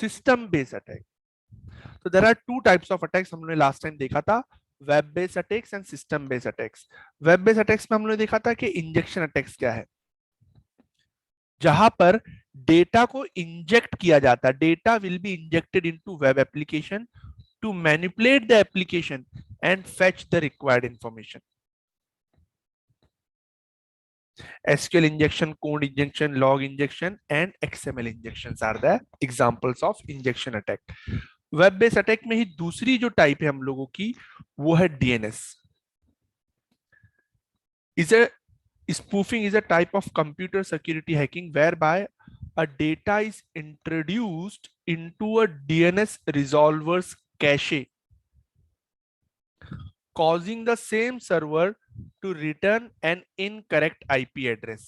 System based attack. तो there are two types of attacks, हमने last time देखा था, web based attacks and system based attacks. Web based attacks में हमने देखा था कि इंजेक्शन अटैक्स क्या है, जहां पर डेटा को इंजेक्ट किया जाता है, data will be injected into web application to manipulate the application and fetch the required information. SQL injection, code injection, log injection, and XML injections are the examples of injection attack. Web based attack में ही दूसरी जो type है हम लोगों की, वो है DNS। is a spoofing is a type of computer security hacking whereby a data is introduced into a DNS resolver's cache, causing the same server to return an incorrect IP address,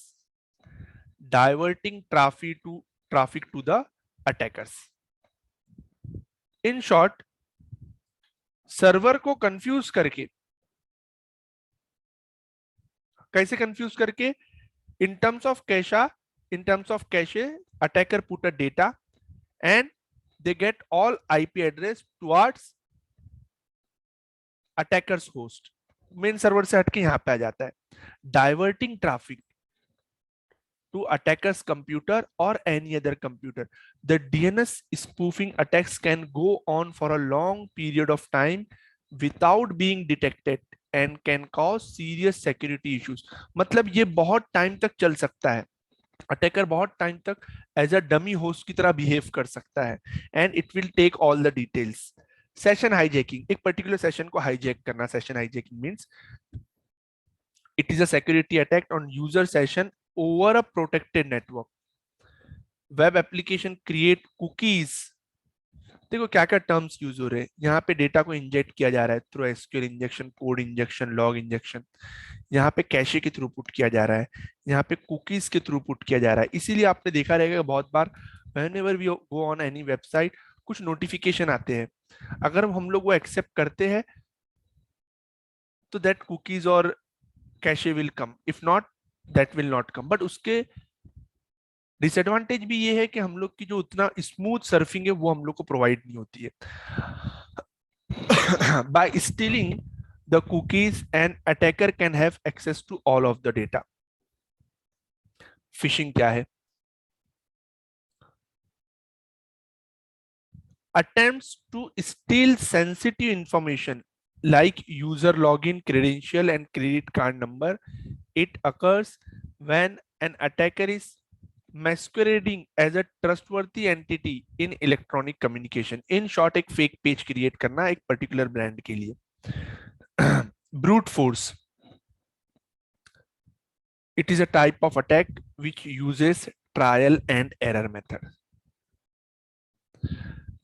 diverting traffic to the attackers. In short, server को confuse करके, कैसे confuse करके, in terms of cache, attacker put a data and they get all IP address towards attackers host, main server से हटके यहां पे आ जाता है, diverting traffic to attacker's computer or any other computer. The DNS spoofing attacks can go on for a long period of time without being detected and can cause serious security issues. मतलब ये बहुत time तक चल सकता है, attacker बहुत time तक as a dummy host की तरह बिहेव कर सकता है, and it will take all the details. Session hijacking, एक पर्टिकुलर सेशन को हाईजैक करना। Session hijacking means it is a security attack on user session over a protected network. Web application create cookies, देखो क्या क्या terms use हो रहे हैं, यहाँ पे डेटा को इंजेक्ट किया जा रहा है through SQL injection, code injection, log injection, यहाँ पे कैशे के थ्रू पुट किया जा रहा है, यहाँ पे कुकीज के थ्रू पुट किया जा रहा है। इसीलिए आपने देखा रहेगा बहुत बार whenever we go on any website, कुछ नोटिफिकेशन आते हैं, अगर हम लोग वो एक्सेप्ट करते हैं तो दैट कुकीज और cache will come, if not that will not come. But उसके डिसएडवांटेज भी ये है कि हम लोग की जो उतना स्मूथ सर्फिंग है वो हम लोग को प्रोवाइड नहीं होती है। By stealing the cookies an attacker can have access to all of the data. Phishing क्या है? attempts to steal sensitive information like user login, credential, and credit card number. It occurs when an attacker is masquerading as a trustworthy entity in electronic communication. In short, एक fake page create करना एक particular brand के लिए। brute force, it is a type of attack which uses trial and error method.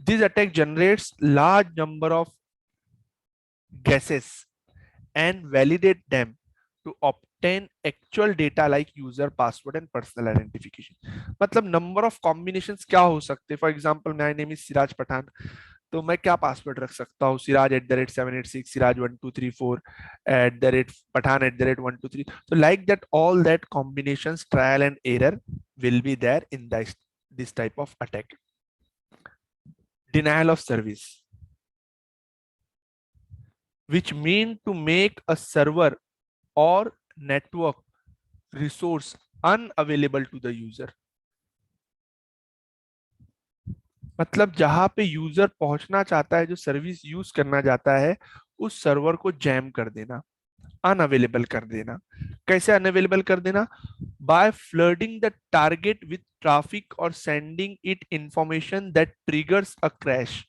This attack generates large number of guesses and validate them to obtain actual data like user password and personal identification. मतलब number of combinations क्या हो सकते हैं? For example my name is Siraj Pathan, तो मैं क्या password रख सकता हूँ? सिराज@786, सिराज1234, @पठान@123। तो like that all that combinations, trial and error will be there in this type of attack. Denial of service, which mean to make a server or network resource unavailable to the user. मतलब जहां पे user पहुंचना चाहता है, जो service use करना चाहता है, उस सर्वर को जैम कर देना, अनअवेलेबल कर देना। कैसे अनअवेलेबल कर देना? By flooding the target with traffic और sending it information that triggers a crash.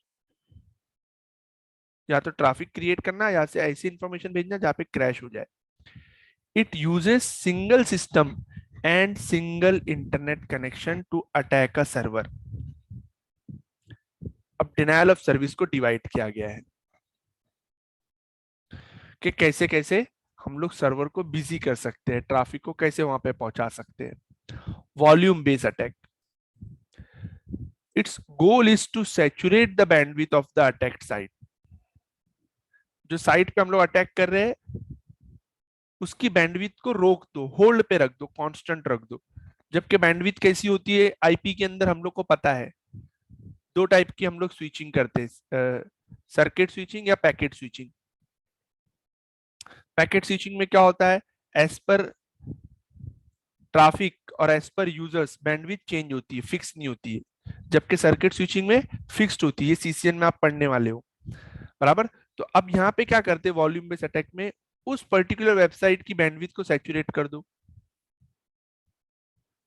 या तो ट्रैफिक क्रिएट करना या से ऐसी इंफॉर्मेशन भेजना जहां पे क्रैश हो जाए। It uses single system and single internet connection to attack a server. अब डिनायल ऑफ सर्विस को डिवाइड किया गया है कि कैसे कैसे हम लोग सर्वर को बिजी कर सकते हैं, ट्रैफिक को कैसे वहां पे पहुंचा सकते हैं। Volume based attack, its goal is to saturate the bandwidth of the attacked site. जो साइट पे हम लोग अटैक कर रहे हैं उसकी बैंडविड्थ को रोक दो, होल्ड पे रख दो, कांस्टेंट रख दो। जबकि बैंडविड्थ कैसी होती है आईपी के अंदर हम लोग को पता है, दो टाइप की हम लोग स्विचिंग करते हैं, सर्किट स्विचिंग या पैकेट स्विचिंग। पैकेट स्विचिंग में क्या होता है, एज पर ट्रैफिक और as per users bandwidth change होती है, फिक्स नहीं होती है, जबकि सर्किट स्विचिंग में फिक्स्ड होती है। ये सीसीएन में आप पढ़ने वाले हो, बराबर। तो अब यहाँ पे क्या करते हैं, वॉल्यूम बेस्ड अटैक में उस पर्टिकुलर वेबसाइट की बैंडविड्थ को सैचुरेट कर दो,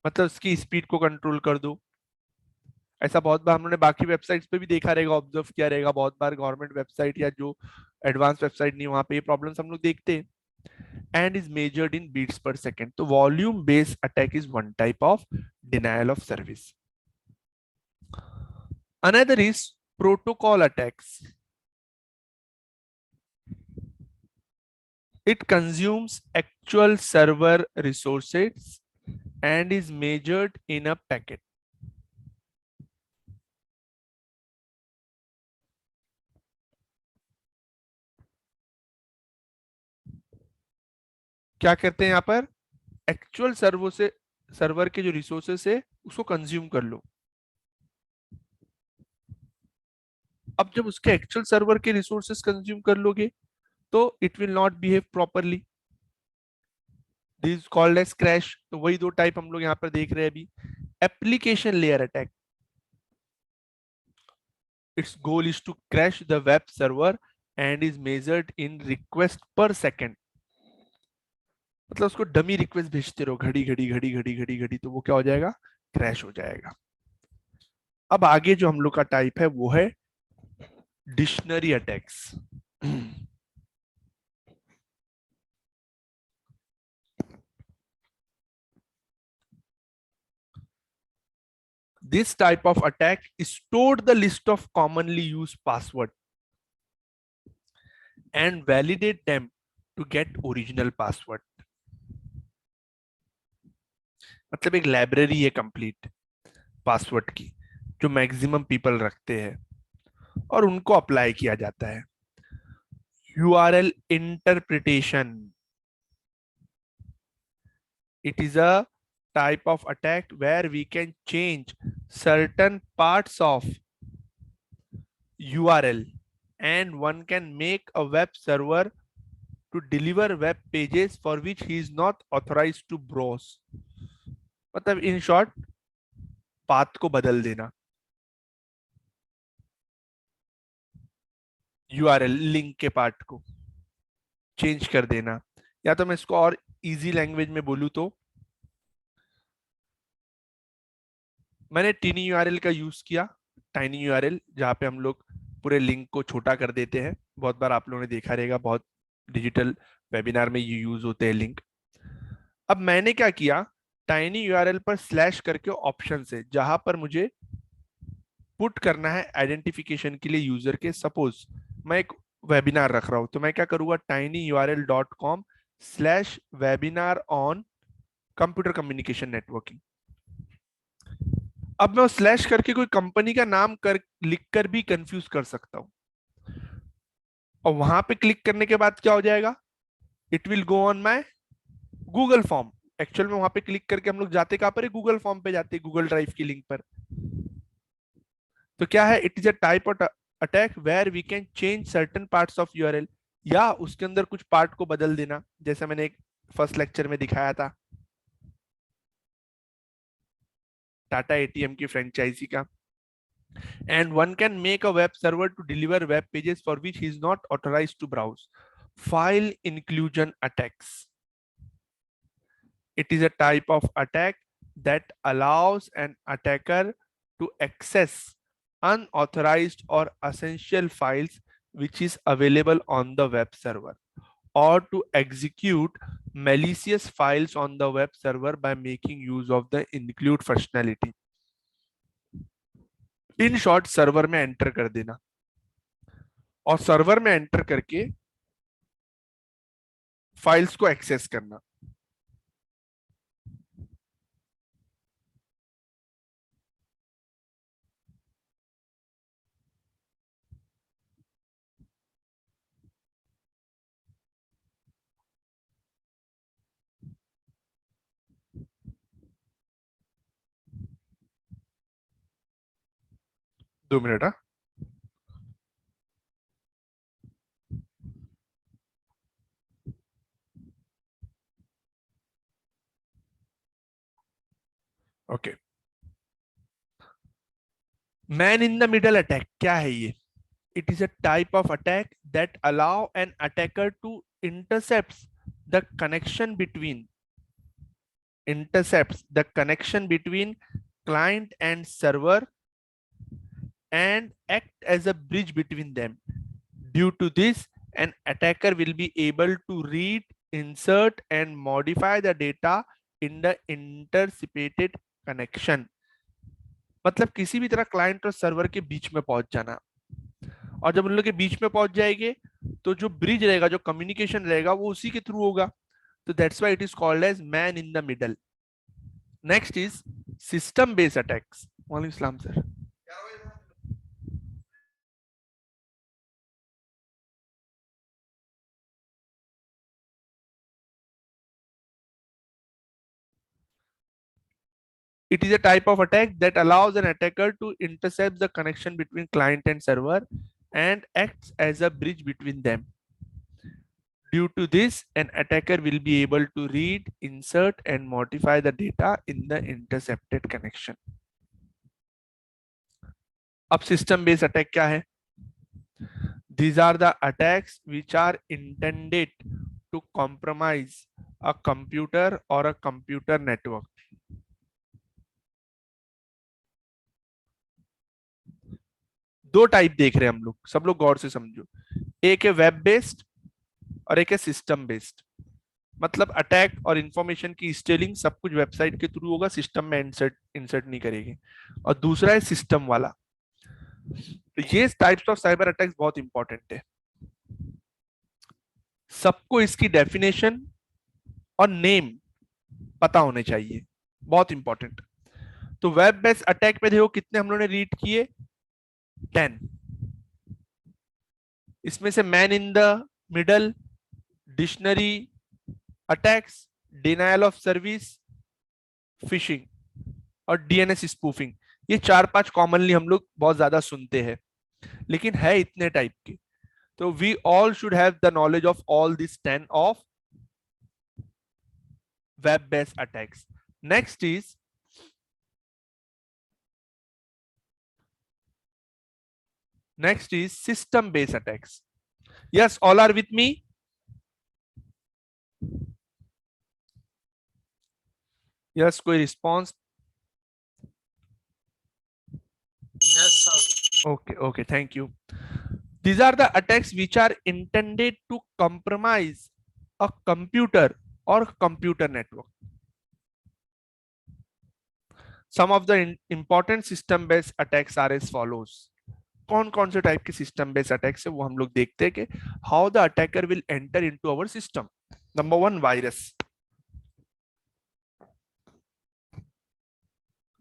मतलब उसकी स्पीड को कंट्रोल कर दो। ऐसा बहुत बार हमने बाकी वेबसाइट्स पे भी देखा रहेगा, ऑब्जर्व किया रहेगा, बहुत बार गवर्नमेंट वेबसाइट या जो एडवांस वेबसाइट नहीं वहां पे ये प्रॉब्लम्स हम लोग देखते हैं। And is measured in bits per second. तो volume based attack is one type of denial of service. Another is protocol attacks. It consumes actual server resources and is measured in a packet. क्या करते हैं यहाँ पर, actual server के जो resources है उसको कंज्यूम कर लो। अब जब उसके एक्चुअल सर्वर के रिसोर्सेस कंज्यूम कर लोगे तो it will not behave properly, this called as crash. तो वही दो टाइप हम लोग यहाँ पर देख रहे हैं अभी। Application layer attack, its goal is to crash the web server and is measured in request per second। मतलब उसको डमी रिक्वेस्ट भेजते रहो, घड़ी घड़ी घड़ी घड़ी घड़ी घड़ी, तो वो क्या हो जाएगा, क्रैश हो जाएगा। अब आगे जो हम लोग का टाइप है वो है dictionary attacks. This type of attack stored the list of commonly used password and validate them to get original password। मतलब एक लाइब्रेरी है कंप्लीट पासवर्ड की, जो मैक्सिमम पीपल रखते हैं और उनको अप्लाई किया जाता है। URL interpretation, it is a type of attack where we can change certain parts of URL and one can make a web server to deliver web pages for which he is not authorized to browse। मतलब in short path को बदल देना, URL link के part को change कर देना। या तो मैं इसको और इजी लैंग्वेज में बोलूं तो मैंने टीनी यूआरएल का यूज किया, टाइनी यूआरएल, जहां पे हम लोग पूरे लिंक को छोटा कर देते हैं। बहुत बार आप लोगों ने देखा रहेगा, बहुत डिजिटल वेबिनार में ये यूज होते हैं लिंक। अब मैंने क्या किया, टाइनी यूआरएल पर स्लैश करके ऑप्शन है जहां पर मुझे पुट करना है आइडेंटिफिकेशन के लिए यूजर के। सपोज मैं एक वेबिनार रख रहा हूं तो मैं क्या करूंगा, tinyurl.com/webinar on computer communication networking. अब मैं स्लैश करके कोई कंपनी का नाम कर लिख कर भी कंफ्यूज कर सकता हूं, और वहां पे क्लिक करने के बाद क्या हो जाएगा, it will go on my Google form. Actual में वहां पे क्लिक करके हम लोग जाते कहां पर है, गूगल फॉर्म पे जाते हैं, गूगल ड्राइव की लिंक पर। तो क्या है, it is a type of attack where we can change certain parts of URL, या उसके अंदर कुछ पार्ट को बदल देना, जैसे मैंने एक फर्स्ट लेक्चर में दिखाया था टाटा एटीएम की फ्रेंचाइजी का। And one can make a web server to deliver web pages for which he is not authorized to browse। File inclusion attacks, it is a type of attack that allows an attacker to access unauthorized or essential files which is available on the web server, or to execute malicious files on the web server by making use of the include functionality। In short server में enter कर देना, और server में enter करके files को access करना। 2 मिनट। हाँ, okay. Man in the middle attack क्या है ये? It is a type of attack that allow an attacker to intercepts the connection between intercepts the connection between client and server and act as a bridge between them. Due to this, an attacker will be able to read, insert, and modify the data in the intercepted connection. मतलब किसी भी तरह client और server के बीच में पहुंच जाना, और जब उन लोग के बीच में पहुंच जाएंगे तो जो ब्रिज रहेगा, जो कम्युनिकेशन रहेगा, वो उसी के थ्रू होगा। तो that's why it is called as man in the middle. Next is system based attacks. वालेकुम सलाम sir. It is a type of attack that allows an attacker to intercept the connection between client and server and acts as a bridge between them. Due to this, an attacker will be able to read, insert, and modify the data in the intercepted connection. अब system based attack क्या है? These are the attacks which are intended to compromise a computer or a computer network. दो type देख रहे हैं हम लोग, सब लोग गौर से समझो। एक है वेब बेस्ड और एक है सिस्टम बेस्ड। मतलब अटैक और इंफॉर्मेशन की स्टेलिंग सब कुछ वेबसाइट के थ्रू होगा, सिस्टम में इंसर्ट इंसर्ट नहीं करेगी। और दूसरा है सिस्टम वाला। तो ये टाइप्स ऑफ साइबर अटैक्स बहुत इंपॉर्टेंट है, सबको इसकी डेफिनेशन और नेम पता होने चाहिए, बहुत इंपॉर्टेंट। तो वेब बेस्ड अटैक पे देखो कितने हम लोगों ने रीड किए, 10। इसमें से man in the middle, dictionary attacks, denial of service, fishing और डीएनएस स्पूफिंग, ये 4-5 कॉमनली हम लोग बहुत ज्यादा सुनते हैं, लेकिन है इतने टाइप के। तो we all should have the knowledge of all this 10 of web based attacks. Next is system based attacks. Yes, all are with me? Yes, कोई response? Yes, sir. Okay, okay, thank you. These are the attacks which are intended to compromise a computer or computer network. Some of the important system based attacks are as follows. कौन कौन से type के system based attacks है वो हम लोग देखते हैं कि how the attacker will enter into our system. Number 1, virus.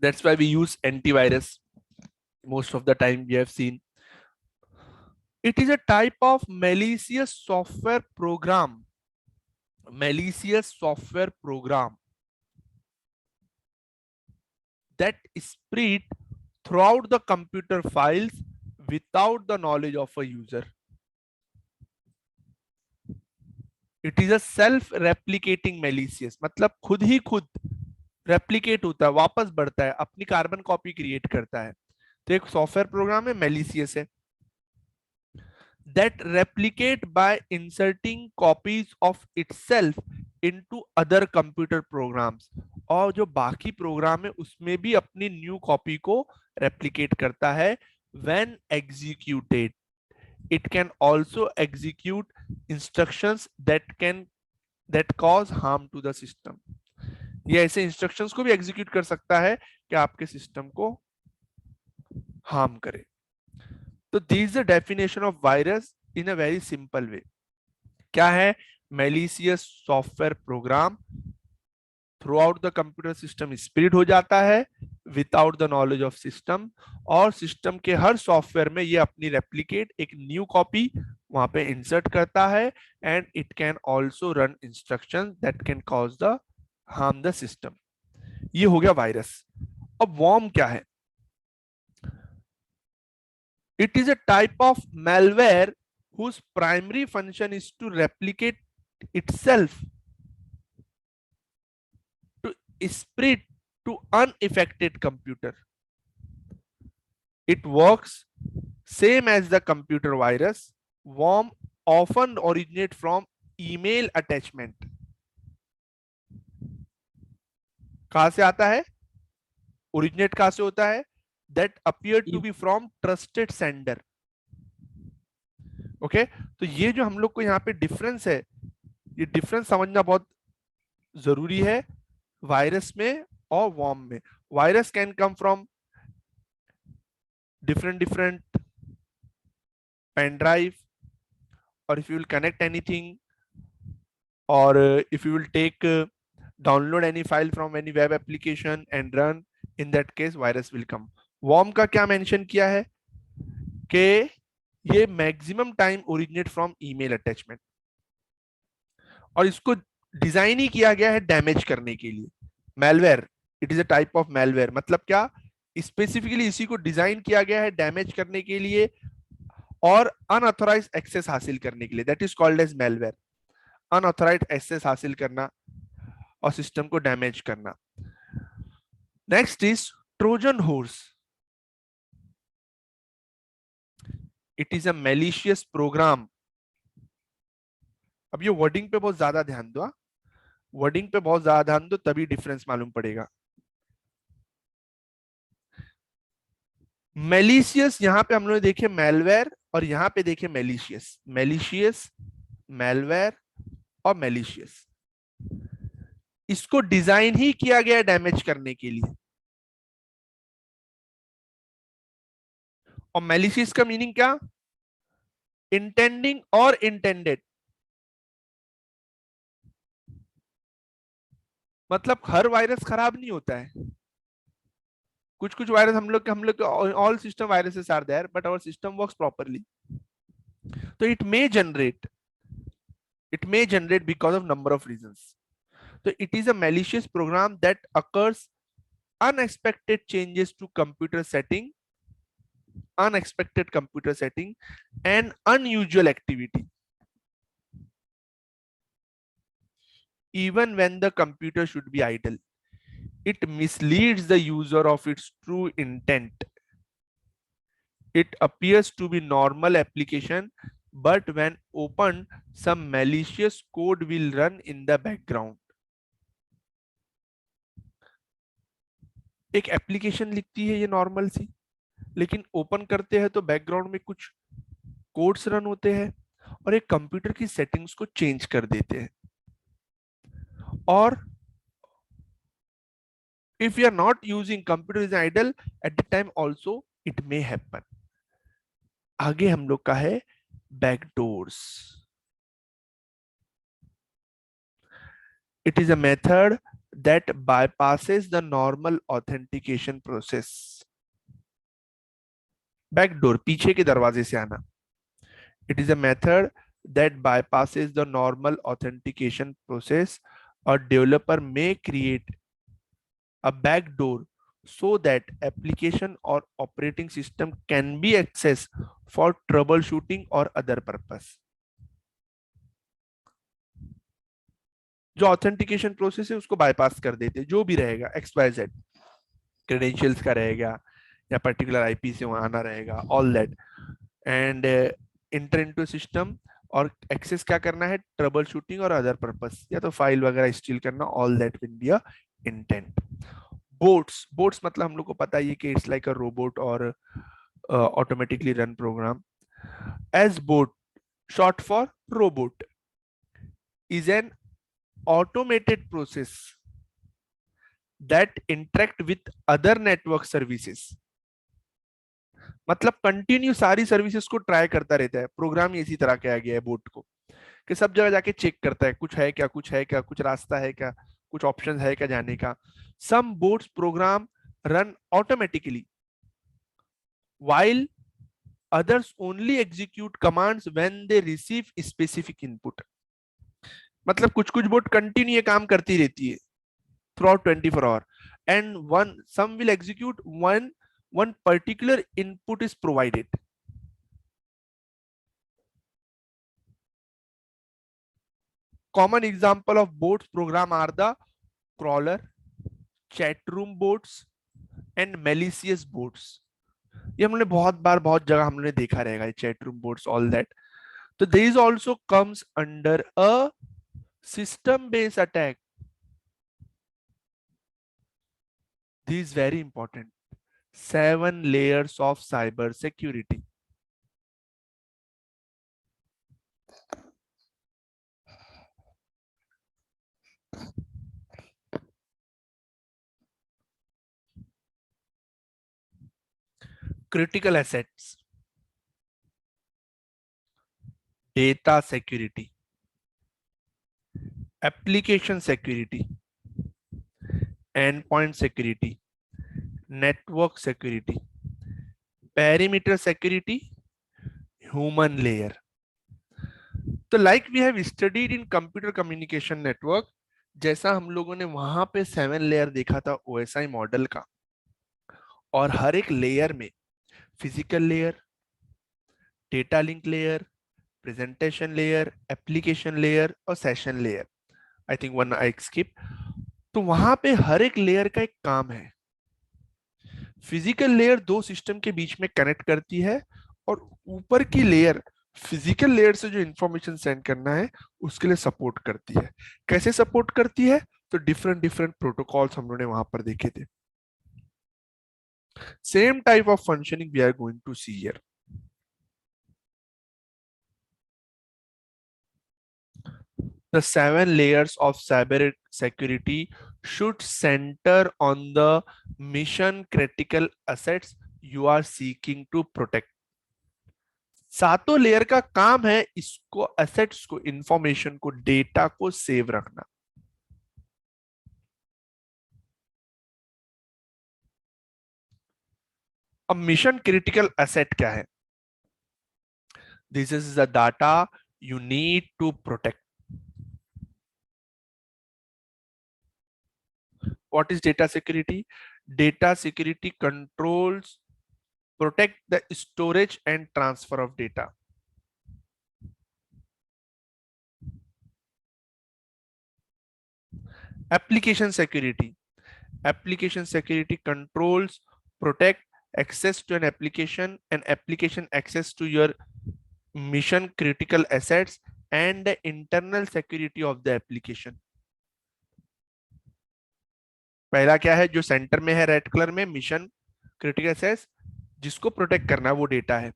That's why we use antivirus most of the time. We have seen it is a type of malicious software program that spread throughout the computer files without the knowledge of a user. It is a self replicating malicious, मतलब खुद ही खुद replicate होता है, वापस बढ़ता है, अपनी carbon copy create करता है। तो एक सॉफ्टवेयर प्रोग्राम है, मेलिशियस है, that replicate by inserting copies of itself into other computer programs। और जो बाकी प्रोग्राम है उसमें भी अपनी न्यू कॉपी को रेप्लिकेट करता है। when executed, it can also execute instructions that cause harm to the system। ये ऐसे इंस्ट्रक्शंस को भी एग्जीक्यूट कर सकता है कि आपके सिस्टम को हार्म करे। तो this is the definition of virus in a very simple way. क्या है? Malicious software program through out the computer system spread हो जाता है without the knowledge of system, और सिस्टम के हर सॉफ्टवेयर में ये अपनी रेप्लिकेट एक न्यू कॉपी वहां पे इंसर्ट करता है, and it can also run instruction that can cause the harm the system. ये हो गया वायरस। अब वॉर्म क्या है? It is a type of malware whose primary function is to replicate itself to spread to unaffected computer. It works same as the computer virus. Worm often originate from email attachment. कहां से आता है? Originate कहां से होता है? That appear to be from trusted sender. Okay तो ये जो हम लोग को यहाँ पे डिफरेंस है, ये डिफरेंस समझना बहुत जरूरी है वायरस में और वॉर्म में. Virus can come from different pen drive, or if you will connect anything, or if you will take download any file from any web application and run, in that case virus will come. worm का क्या mention किया है कि ये maximum time originate from email attachment, और इसको design ही किया गया है डैमेज करने के लिए. Malware, it is a type of malware. मतलब क्या? स्पेसिफिकली इसी को डिजाइन किया गया है डैमेज करने के लिए और अनऑथराइज्ड एक्सेस हासिल करने के लिए. That is called as malware. Unauthorised access हासिल करना और सिस्टम को डैमेज करना. Next is Trojan horse. It is a malicious program. अब ये वर्डिंग पे बहुत ज्यादा ध्यान दो, वर्डिंग पे बहुत ज्यादा ध्यान दो, तभी डिफरेंस मालूम पड़ेगा. मैलिशियस यहां पे हम लोग देखे मैलवेयर, और यहां पे देखे मैलिशियस. मैलिशियस, मैलवेयर और मैलिशियस, इसको डिजाइन ही किया गया डैमेज करने के लिए. और मैलिशियस का मीनिंग क्या? इंटेंडिंग और इंटेंडेड. मतलब हर वायरस खराब नहीं होता है. कुछ कुछ वायरस हम लोग all system viruses are there, but our system works properly. तो it may generate because of number of reasons. So it is a malicious program that occurs unexpected changes to computer setting, and unusual activity, even when the computer should be idle. It misleads the user of its true intent. It appears to be normal application, but when opened, some malicious code will run in the background. एक application लिखती है ये normal सी, लेकिन open करते हैं तो background में कुछ कोड्स रन होते हैं और एक कंप्यूटर की सेटिंग्स को चेंज कर देते हैं. और if you are not using computer is idle at the time also it may happen. आगे हम लोग का है backdoors. It is a method that bypasses the normal authentication process. Backdoor, पीछे के दरवाजे से आना. It is a method that bypasses the normal authentication process. A developer may create a backdoor so that application or operating system can be accessed for troubleshooting or other purpose. जो authentication process है उसको bypass कर देते, जो भी रहेगा XYZ, credentials का रहेगा या पर्टिकुलर आईपी से वहां आना रहेगा, all that, and enter into system और एक्सेस क्या करना है? ट्रबल शूटिंग और अदर पर्पस, या तो फाइल वगैरह स्टील करना, all that will be a intent. Bots मतलब हम लोग को पता है कि इट्स लाइक अ रोबोट और automatically run program. As bot, short for robot, is an automated process that interact with other network services. मतलब कंटिन्यू सारी सर्विसेज को ट्राई करता रहता है. प्रोग्राम इसी तरह किया गया है बोट को कि सब जगह जाके चेक करता है कुछ है क्या, कुछ है क्या, कुछ रास्ता है क्या, कुछ ऑप्शन है क्या जाने का. Some bots program run automatically while others only execute commands when they receive specific input. मतलब कुछ कुछ बोट कंटिन्यू ये काम करती रहती है throughout 24 hour, and some will execute when one particular input is provided. common example of bots program are the crawler, chat room bots and malicious bots. ये हमने बहुत बार बहुत जगह हमने देखा रहेगा, chat room bots all that. तो this also comes under a system based attack. This very important. 7 layers of cyber security. Critical assets, data security, application security, endpoint security, network security, perimeter security, human layer. तो like we have studied in computer communication network, जैसा हम लोगों ने वहां पे 7 layer देखा था OSI model का, और हर एक लेयर में physical layer, data link layer, presentation layer, application layer और session layer. I think one I skip. तो वहां पे हर एक लेयर का एक काम है. फिजिकल लेयर दो सिस्टम के बीच में कनेक्ट करती है, और ऊपर की लेयर फिजिकल लेयर से जो इंफॉर्मेशन सेंड करना है उसके लिए सपोर्ट करती है. कैसे सपोर्ट करती है? तो डिफरेंट डिफरेंट प्रोटोकॉल्स हम लोगों ने वहां पर देखे थे. Same type of functioning we are going to see here. The 7 layers of cyber security should center on the mission critical assets you are seeking to protect. सातों लेयर का काम है इसको, असेट्स को, इंफॉर्मेशन को, डेटा को save रखना. अब मिशन क्रिटिकल असेट क्या है? This is the data you need to protect. What is data security? Data security controls, protect the storage and transfer of data. Application security. Application security controls, protect access to an application and application access to your mission critical assets and the internal security of the application. पहला क्या है जो centre में है red colour में, mission critical assets, जिसको protect करना है वो डेटा है.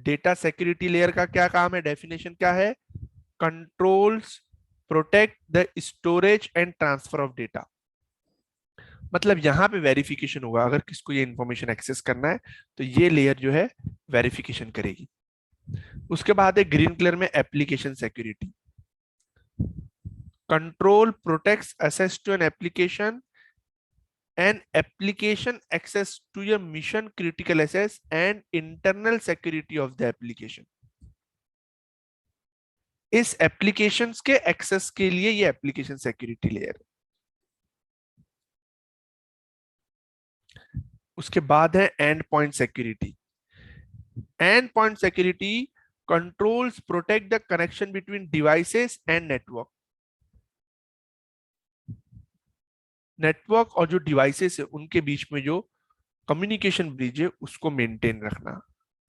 डेटा सिक्योरिटी लेयर का क्या काम है? डेफिनेशन क्या है? Controls, protect the storage and transfer of data. मतलब यहां पे वेरिफिकेशन होगा. अगर किसको ये इंफॉर्मेशन एक्सेस करना है तो ये लेयर जो है वेरिफिकेशन करेगी. उसके बाद है ग्रीन कलर में application security. Control protects access to an application and application access to your mission critical assets and internal security of the application. इस एप्लीकेशंस के एक्सेस के लिए ये एप्लीकेशन सिक्योरिटी लेयर. उसके बाद है and point security. And point security controls, protect the connection between devices and network. Network और जो डिवाइसेस है उनके बीच में जो कम्युनिकेशन ब्रिज है उसको मेंटेन रखना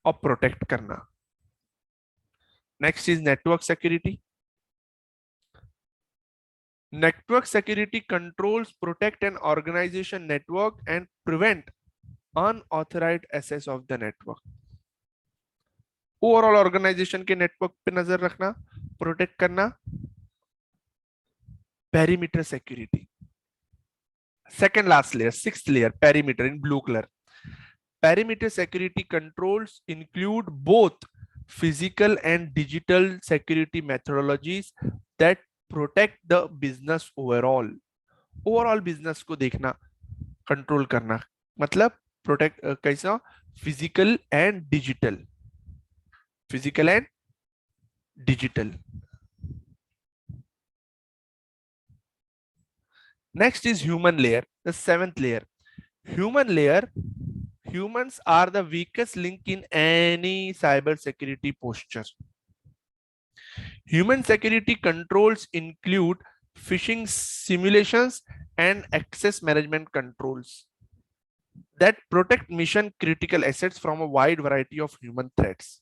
और प्रोटेक्ट करना. Next is network security. Network security controls, protect an organisation network and prevent unauthorised access of the network. Overall organisation के नेटवर्क पे नजर रखना, प्रोटेक्ट करना. Perimeter security, second last layer, sixth layer, perimeter in blue color. Perimeter security controls include both physical and digital security methodologies that protect the business overall. Overall business को देखना, control करना. मतलब protect कैसा? Physical and digital. Physical and digital. Next is human layer, the seventh layer. Human layer, humans are the weakest link in any cyber security posture. Human security controls include phishing simulations and access management controls that protect mission critical assets from a wide variety of human threats,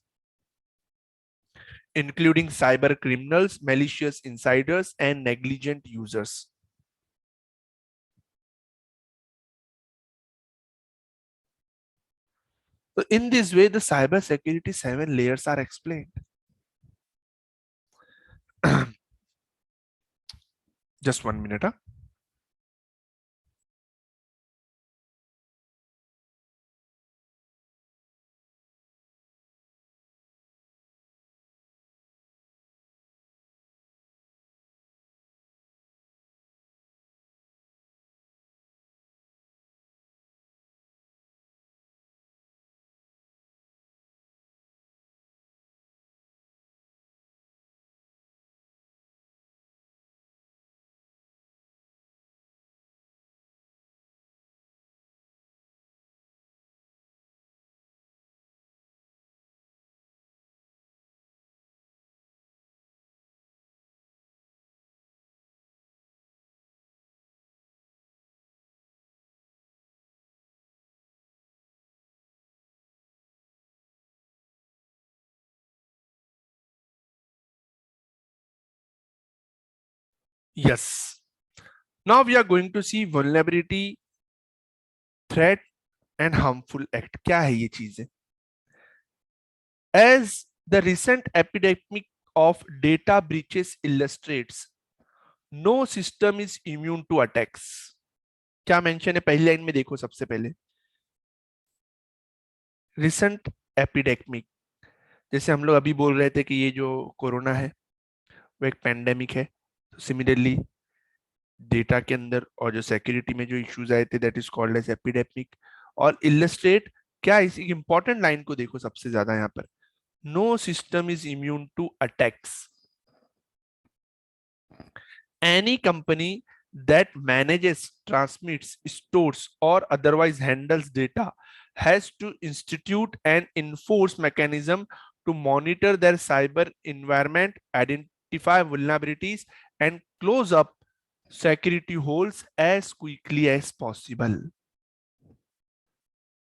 including cyber criminals, malicious insiders, and negligent users. So in this way, the cyber security 7 layers are explained. Just 1 minute. Huh? Yes. Now we are going to see vulnerability, threat, and harmful act. क्या है ये चीजें? As the recent epidemic of data breaches illustrates, no system is immune to attacks. क्या mention है पहली line में? देखो सबसे पहले रिसेंट एपिडेमिक, जैसे हम लोग अभी बोल रहे थे कि ये जो कोरोना है वो एक पेंडेमिक है, तो सिमिलरली डेटा के अंदर और जो सिक्योरिटी में जो इश्यूज आए थे that is called as epidemic. और इलस्ट्रेट क्या, इस इंपॉर्टेंट लाइन को देखो सबसे ज्यादा यहाँ पर, no system is immune to attacks. Any company that manages, transmits, stores, or otherwise handles data has to institute and enforce mechanism to monitor their cyber environment, identify vulnerabilities, and close up security holes as quickly as possible.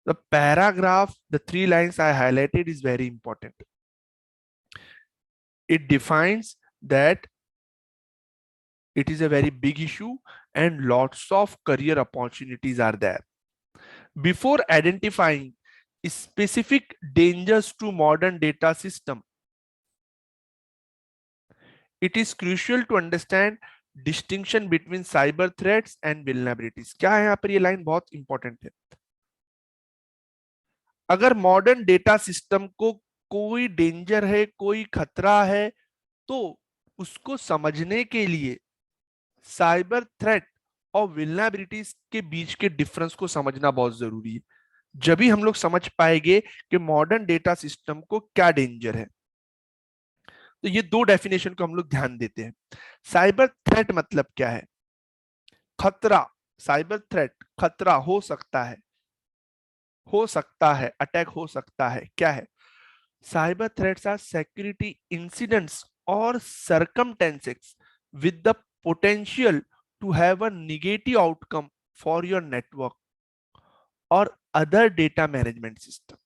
The paragraph, the 3 lines I highlighted is very important. It defines that it is a very big issue and lots of career opportunities are there. Before identifying specific dangers to modern data system, it is crucial to understand distinction between cyber threats and vulnerabilities. क्या है यहाँ पर? ये line बहुत important है। अगर modern data system को कोई डेंजर है, कोई खतरा है, तो उसको समझने के लिए साइबर थ्रेट और विल्नरेबिलिटीज के बीच के डिफरेंस को समझना बहुत जरूरी है। जब भी हम लोग समझ पाएंगे कि मॉडर्न डेटा सिस्टम को क्या डेंजर है। तो ये दो डेफिनेशन को हम लोग ध्यान देते हैं। साइबर थ्रेट मतलब क्या है? खतरा। साइबर थ्रेट खतरा हो सकता है, अटैक हो सकता है। क्या है? Cyber threats are security incidents और circumstances with the potential to have a negative outcome for your network और अदर डेटा मैनेजमेंट सिस्टम।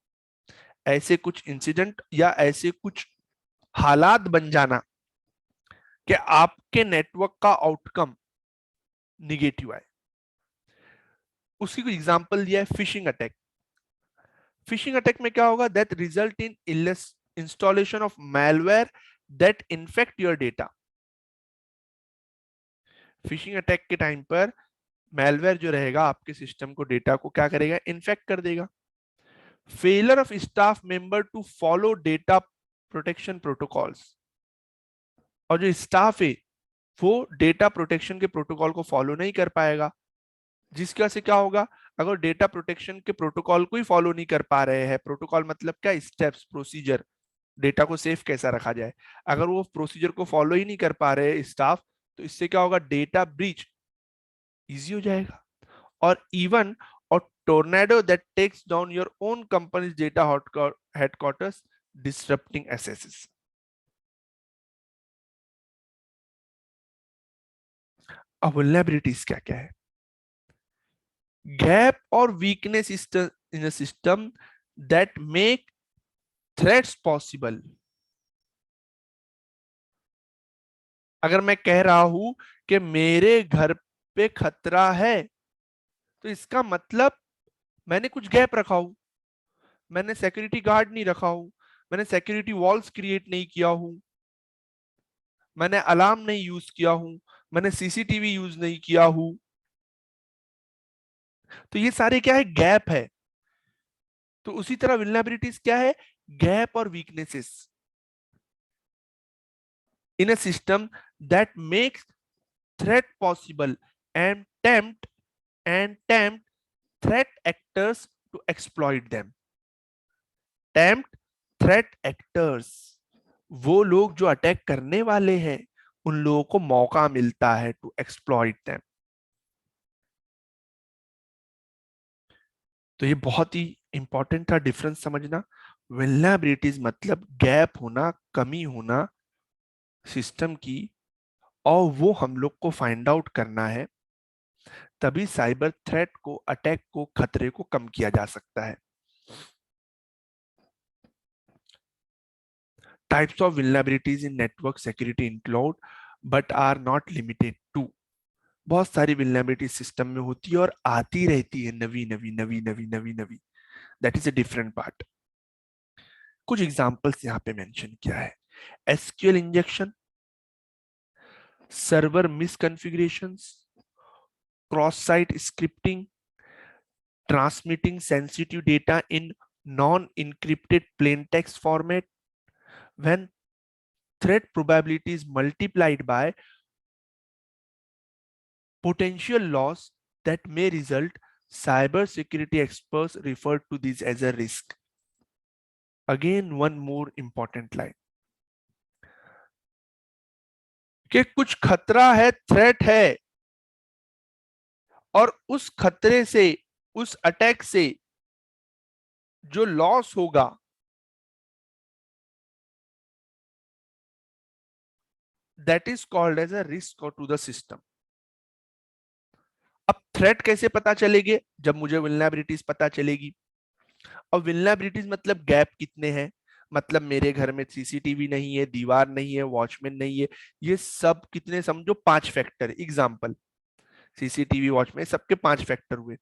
ऐसे कुछ इंसिडेंट या ऐसे कुछ हालात बन जाना कि आपके नेटवर्क का आउटकम निगेटिव आए। उसकी कोई एग्जांपल दिया है, फिशिंग अटैक। फिशिंग अटैक में क्या होगा? That result in installation of malware that infect your data. Phishing attack के टाइम पर मैलवेयर जो रहेगा आपके सिस्टम को, डेटा को क्या करेगा? इन्फेक्ट कर देगा। Failure of staff member to follow data protection protocols, और जो स्टाफ है वो डेटा प्रोटेक्शन के प्रोटोकॉल को फॉलो नहीं कर पाएगा, जिसकी वजह से क्या होगा? अगर डेटा प्रोटेक्शन के प्रोटोकॉल को ही फॉलो नहीं कर पा रहे हैं, प्रोटोकॉल मतलब क्या? स्टेप्स, प्रोसीजर, डेटा को सेफ कैसा रखा जाए, अगर वो प्रोसीजर को फॉलो ही नहीं कर पा रहे स्टाफ, तो इससे क्या होगा? डेटा ब्रीच इजी हो जाएगा। और even a tornado that takes down your own company's data headquarters, disrupting accesses. अब वल्नरेबिलिटीज क्या क्या है? गैप और weakness in a system that make threats possible. अगर मैं कह रहा हूं कि मेरे घर पे खतरा है, तो इसका मतलब मैंने कुछ गैप रखा हूं, मैंने सिक्योरिटी गार्ड नहीं रखा हूं, मैंने सिक्योरिटी वॉल्स क्रिएट नहीं किया हूं, मैंने अलार्म नहीं यूज किया हूं, मैंने सीसीटीवी यूज नहीं किया हूं। तो ये सारे क्या है? गैप है। तो उसी तरह विल्नरेबिलिटीज क्या है? गैप और weaknesses in a system that makes threat possible and tempt threat actors to exploit them. Tempt threat actors, वो लोग जो अटैक करने वाले हैं, उन लोगों को मौका मिलता है टू एक्सप्लॉइट देम। तो ये बहुत ही इंपॉर्टेंट था डिफरेंस समझना। विल्नरेबिलिटीज मतलब गैप होना, कमी होना सिस्टम की, और वो हम लोग को फाइंड आउट करना है, तभी साइबर थ्रेट को, अटैक को, खतरे को कम किया जा सकता है। Types of vulnerabilities in network security include but are not limited to। बहुत सारी vulnerability सिस्टम में होती है और आती रहती है, नवी नवी नवी नवी नवी नवी। That is a different part. कुछ एग्जांपल्स यहाँ पे मेंशन किया है। SQL injection, server misconfigurations, cross site scripting, transmitting sensitive data in non-encrypted plain text format, when threat probability is multiplied by potential loss that may result, cyber security experts refer to this as a risk। Again, one more important line, कि कुछ खतरा है, threat है, और उस खतरे से, उस अटैक से जो लॉस होगा, that is called as a risk to the system. अब थ्रेट कैसे पता चलेगी? जब मुझे विल्नरेबिलिटीज पता चलेगी। और विल्नरेबिलिटीज मतलब गैप कितने हैं, मतलब मेरे घर में सीसीटीवी नहीं है, दीवार नहीं है, वॉचमैन नहीं है, ये सब कितने, समझो 5 फैक्टर एग्जांपल, सीसीटीवी, वॉचमैन, सबके 5 फैक्टर हुए।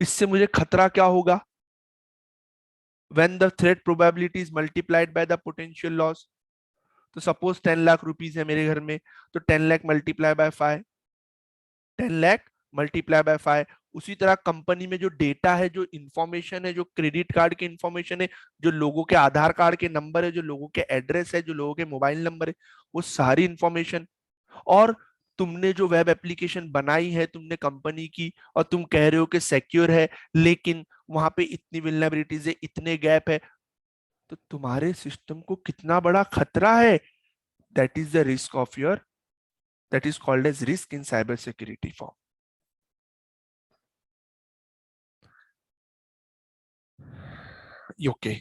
इससे मुझे खतरा क्या होगा? When the threat probability is multiplied by the potential loss. तो सपोज 10 लाख रुपीस है मेरे घर में, तो 10 lakh multiply by 5, 10 lakh multiply by 5। उसी तरह कंपनी में जो डेटा है, जो इंफॉर्मेशन है, जो क्रेडिट कार्ड की इंफॉर्मेशन है, जो लोगों के आधार कार्ड के नंबर है, जो लोगों के एड्रेस है, जो लोगों के मोबाइल नंबर है, वो सारी इंफॉर्मेशन। और तुमने जो वेब एप्लीकेशन बनाई है तुमने कंपनी की, और तुम कह रहे हो कि सिक्योर है, लेकिन वहां पे इतनी विल्नरेबिलिटीज है, इतने गैप है, तो तुम्हारे सिस्टम को कितना बड़ा खतरा है। That is the risk of your, that is called as risk in cyber security form. Okay,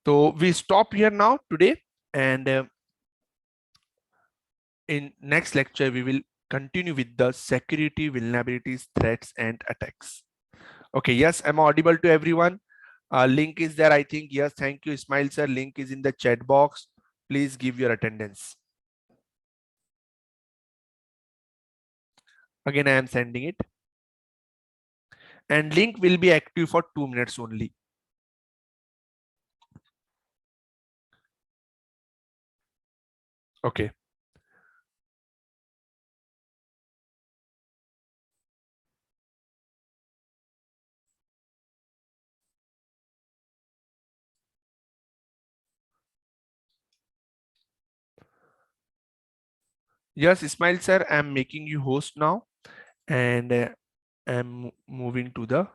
so we stop here now today, and in next lecture we will continue with the security vulnerabilities, threats and attacks. Okay, yes, I'm audible to everyone. Link is there, I think. Yes, thank you, Ismail sir. Link is in the chat box. Please give your attendance. Again, I am sending it, and link will be active for 2 minutes only. Okay. Yes, Ismail sir, I'm making you host now, and I'm moving to the